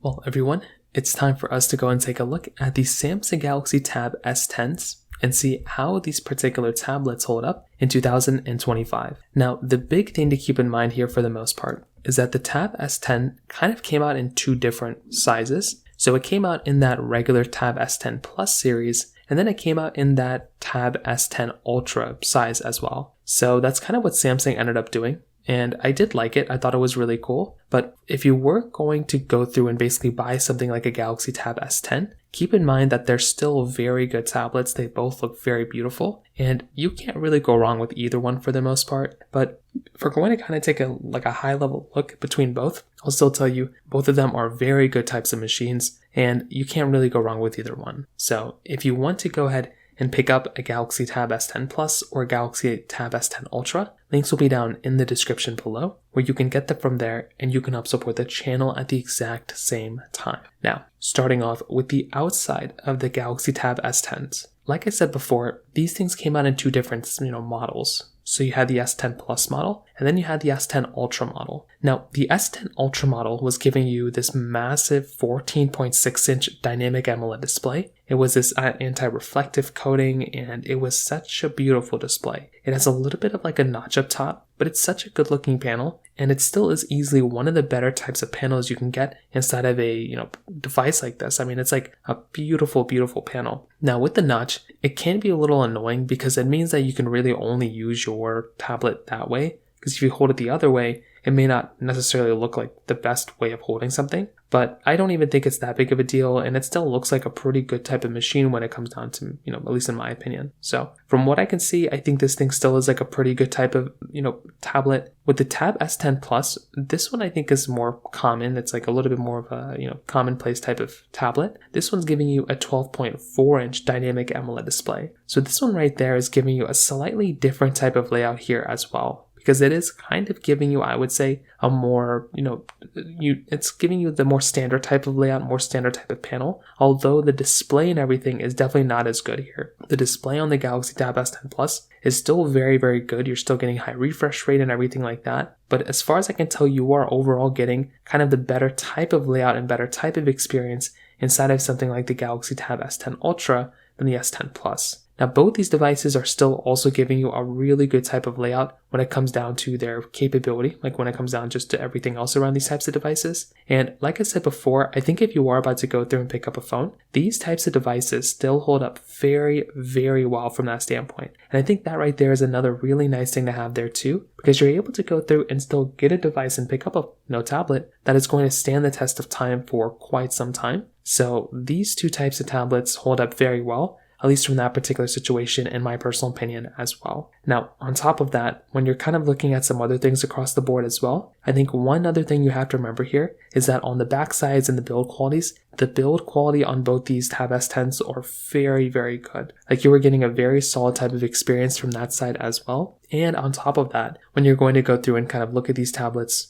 Well, everyone, it's time for us to go and take a look at the Samsung Galaxy Tab S10s and see how these particular tablets hold up in 2025. Now, the big thing to keep in mind here for the most part is that the Tab S10 kind of came out in two different sizes. So it came out in that regular Tab S10 Plus series, and then it came out in that Tab S10 Ultra size as well. So that's kind of what Samsung ended up doing. And I did like it. I thought it was really cool. But if you were going to go through and basically buy something like a Galaxy Tab S10, keep in mind that they're still very good tablets. They both look very beautiful. And you can't really go wrong with either one for the most part. But if we're going to kind of take a high level look between both, I'll still tell you both of them are very good types of machines. And you can't really go wrong with either one. So if you want to go ahead and pick up a Galaxy Tab S10 Plus or Galaxy Tab S10 Ultra, links will be down in the description below where you can get them from there and you can help support the channel at the exact same time. Now, starting off with the outside of the Galaxy Tab S10s. Like I said before, these things came out in two different models. So you had the S10 Plus model, and then you had the S10 Ultra model. Now, the S10 Ultra model was giving you this massive 14.6-inch dynamic AMOLED display. It was this anti-reflective coating, and it was such a beautiful display. It has a little bit of like a notch up top, but it's such a good looking panel, and it still is easily one of the better types of panels you can get inside of a device like this. I mean, it's like a beautiful, beautiful panel. Now, with the notch, it can be a little annoying because it means that you can really only use your tablet that way. Because if you hold it the other way, it may not necessarily look like the best way of holding something. But I don't even think it's that big of a deal, and it still looks like a pretty good type of machine when it comes down to, at least in my opinion. So from what I can see, I think this thing still is like a pretty good type of, tablet. With the Tab S10 Plus, this one I think is more common. It's like a little bit more of a, commonplace type of tablet. This one's giving you a 12.4-inch dynamic AMOLED display. So this one right there is giving you a slightly different type of layout here as well. Because it is kind of giving you, I would say, a more, it's giving you the more standard type of layout, more standard type of panel, although the display and everything is definitely not as good here. The display on the Galaxy Tab S10 Plus is still very, very good. You're still getting high refresh rate and everything like that. But as far as I can tell, you are overall getting kind of the better type of layout and better type of experience inside of something like the Galaxy Tab S10 Ultra than the S10 Plus. Now, both these devices are still also giving you a really good type of layout when it comes down to their capability, like when it comes down just to everything else around these types of devices. And like I said before, I think if you are about to go through and pick up a phone, these types of devices still hold up very, very well from that standpoint. And I think that right there is another really nice thing to have there too, because you're able to go through and still get a device and pick up a tablet that is going to stand the test of time for quite some time. So these two types of tablets hold up very well, at least from that particular situation, in my personal opinion as well. Now, on top of that, when you're kind of looking at some other things across the board as well, I think one other thing you have to remember here is that on the back sides and the build qualities, the build quality on both these Tab S10s are very, very good. Like, you were getting a very solid type of experience from that side as well. And on top of that, when you're going to go through and kind of look at these tablets,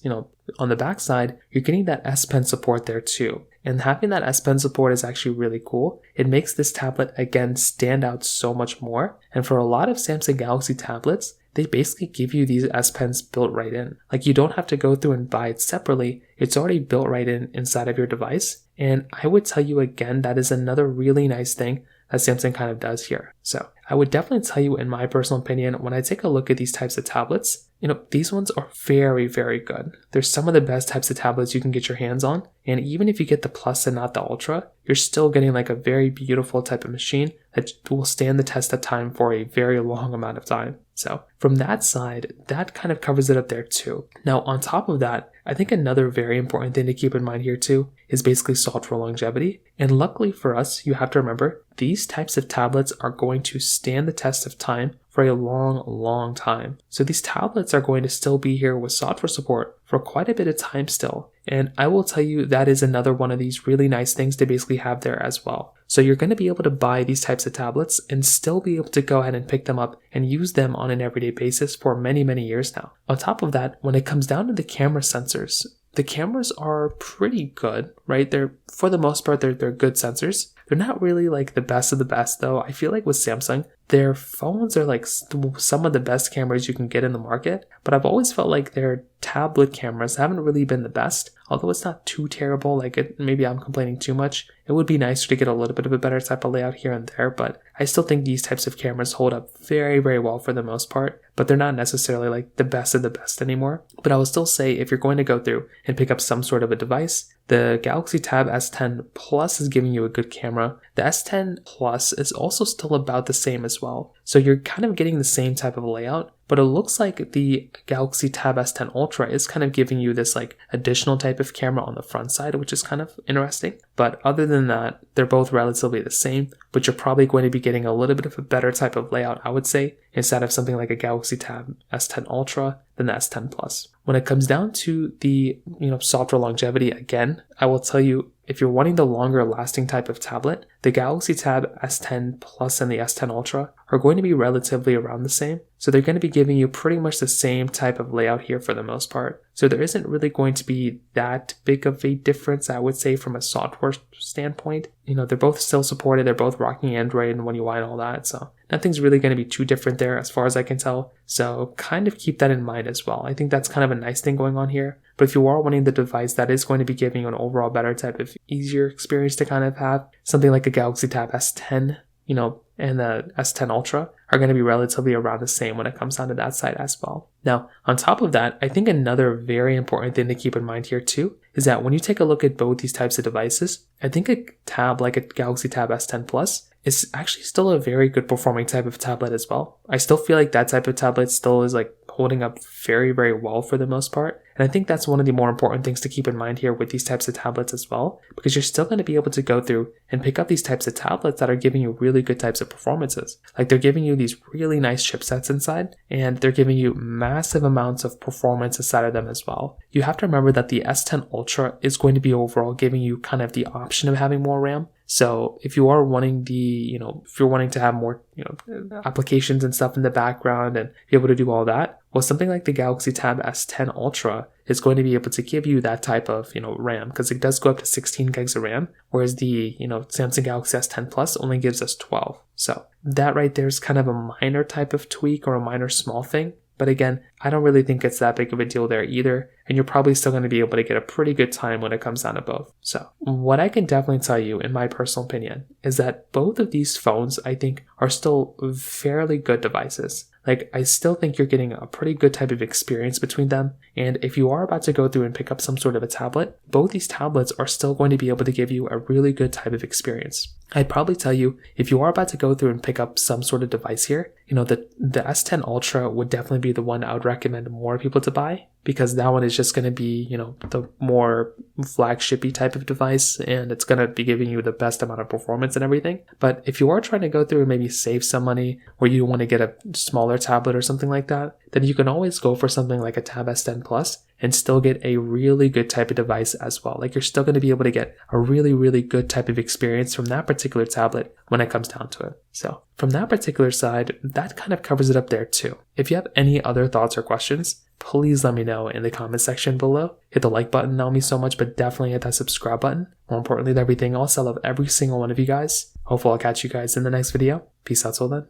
on the back side, you're getting that S Pen support there too. And having that S Pen support is actually really cool. It makes this tablet, again, stand out so much more. And for a lot of Samsung Galaxy tablets, they basically give you these S Pens built right in. Like, you don't have to go through and buy it separately. It's already built right inside of your device. And I would tell you again, that is another really nice thing that Samsung kind of does here. So I would definitely tell you, in my personal opinion, when I take a look at these types of tablets, these ones are very, very good. They're some of the best types of tablets you can get your hands on. And even if you get the Plus and not the Ultra, you're still getting like a very beautiful type of machine that will stand the test of time for a very long amount of time. So from that side, that kind of covers it up there too. Now, on top of that, I think another very important thing to keep in mind here too is basically software longevity. And luckily for us, you have to remember, these types of tablets are going to stand the test of time for a long, long time. So these tablets are going to still be here with software support for quite a bit of time still. And I will tell you, that is another one of these really nice things to basically have there as well. So you're going to be able to buy these types of tablets and still be able to go ahead and pick them up and use them on an everyday basis for many, many years now. On top of that, when it comes down to the camera sensors, the cameras are pretty good, right? They're, for the most part, they're good sensors. They're not really like the best of the best though. I feel like with Samsung, their phones are like some of the best cameras you can get in the market, but I've always felt like their tablet cameras haven't really been the best. Although it's not too terrible, like maybe I'm complaining too much. It would be nicer to get a little bit of a better type of layout here and there, but I still think these types of cameras hold up very, very well for the most part, but they're not necessarily like the best of the best anymore. But I will still say if you're going to go through and pick up some sort of a device, the Galaxy Tab S10 Plus is giving you a good camera. The S10 Plus is also still about the same as well. So you're kind of getting the same type of layout, but it looks like the Galaxy Tab S10 Ultra is kind of giving you this like additional type of camera on the front side, which is kind of interesting. But other than that, they're both relatively the same, but you're probably going to be getting a little bit of a better type of layout, I would say, instead of something like a Galaxy Tab S10 Ultra than the S10 Plus. When it comes down to the, software longevity, again, I will tell you, if you're wanting the longer lasting type of tablet, the Galaxy Tab S10 Plus and the S10 Ultra are going to be relatively around the same. So they're going to be giving you pretty much the same type of layout here for the most part. So there isn't really going to be that big of a difference, I would say, from a software standpoint. They're both still supported. They're both rocking Android and One UI and all that. So nothing's really going to be too different there as far as I can tell. So kind of keep that in mind as well. I think that's kind of a nice thing going on here. But if you are wanting the device that is going to be giving you an overall better type of easier experience to kind of have, something like a Galaxy Tab S10, and the S10 Ultra are going to be relatively around the same when it comes down to that side as well. Now, on top of that, I think another very important thing to keep in mind here too is that when you take a look at both these types of devices, I think a tab like a Galaxy Tab S10 Plus is actually still a very good performing type of tablet as well. I still feel like that type of tablet still is like holding up very, very well for the most part. And I think that's one of the more important things to keep in mind here with these types of tablets as well, because you're still going to be able to go through and pick up these types of tablets that are giving you really good types of performances. Like they're giving you these really nice chipsets inside, and they're giving you massive amounts of performance inside of them as well. You have to remember that the S10 Ultra is going to be overall giving you kind of the option of having more RAM. So if you are wanting if you're wanting to have more, applications and stuff in the background and be able to do all that, well, something like the Galaxy Tab S10 Ultra is going to be able to give you that type of, RAM, because it does go up to 16 gigs of RAM, whereas the, Samsung Galaxy S10 Plus only gives us 12. So that right there is kind of a minor type of tweak or a minor small thing. But again, I don't really think it's that big of a deal there either, and you're probably still going to be able to get a pretty good time when it comes down to both. So what I can definitely tell you, in my personal opinion, is that both of these phones, I think, are still fairly good devices. Like, I still think you're getting a pretty good type of experience between them, and if you are about to go through and pick up some sort of a tablet, both these tablets are still going to be able to give you a really good type of experience. I'd probably tell you, if you are about to go through and pick up some sort of device here, the S10 Ultra would definitely be the one I would recommend more people to buy, because that one is just going to be, the more flagship-y type of device, and it's going to be giving you the best amount of performance and everything. But if you are trying to go through and maybe save some money, or you want to get a smaller tablet or something like that, then you can always go for something like a Tab S10 Plus and still get a really good type of device as well. Like, you're still going to be able to get a really, really good type of experience from that particular tablet when it comes down to it. So from that particular side, that kind of covers it up there too. If you have any other thoughts or questions, please let me know in the comment section below. Hit the like button, that'll mean so much, but definitely hit that subscribe button. More importantly than everything else, I love every single one of you guys. Hopefully I'll catch you guys in the next video. Peace out till then.